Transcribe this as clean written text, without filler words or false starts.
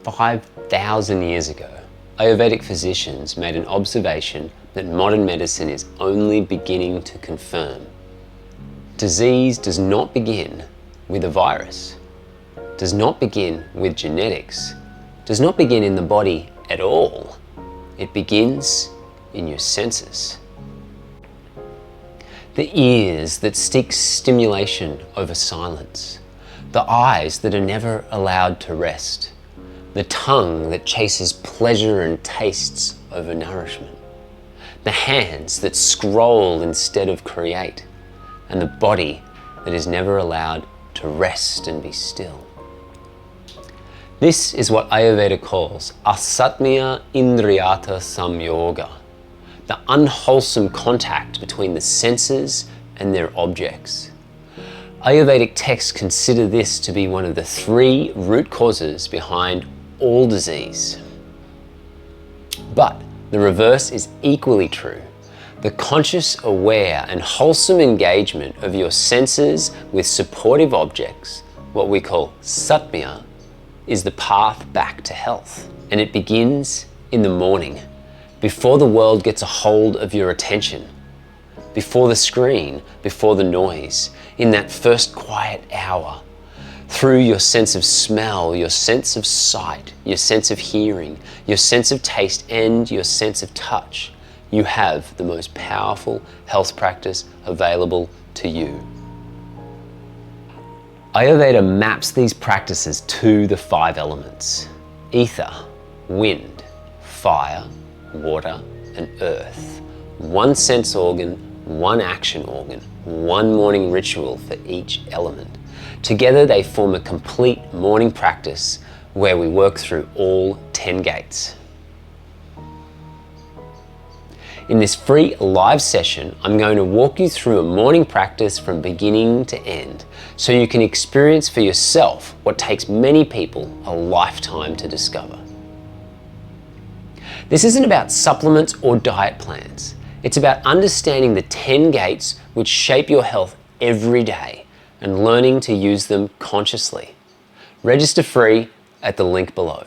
5,000 years ago, Ayurvedic physicians made an observation that modern medicine is only beginning to confirm. Disease does not begin with a virus, does not begin with genetics, does not begin in the body at all. It begins in your senses. The ears that seek stimulation over silence, the eyes that are never allowed to rest, the tongue that chases pleasure and tastes over nourishment, the hands that scroll instead of create, and the body that is never allowed to rest and be still. This is what Ayurveda calls Asatmya Indriyartha Samyoga, the unwholesome contact between the senses and their objects. Ayurvedic texts consider this to be one of the 3 root causes behind all disease. But the reverse is equally true. The conscious, aware, and wholesome engagement of your senses with supportive objects, what we call Satmya, is the path back to health. And it begins in the morning, before the world gets a hold of your attention, before the screen, before the noise, in that first quiet hour, through your sense of smell, your sense of sight, your sense of hearing, your sense of taste, and your sense of touch, you have the most powerful health practice available to you. Ayurveda maps these practices to the 5 elements: ether, wind, fire, water, and earth. 1 sense organ, 1 action organ, 1 morning ritual for each element. Together they form a complete morning practice where we work through all 10 gates. In this free live session, I'm going to walk you through a morning practice from beginning to end, so you can experience for yourself what takes many people a lifetime to discover. This isn't about supplements or diet plans. It's about understanding the 10 gates which shape your health every day and learning to use them consciously. Register free at the link below.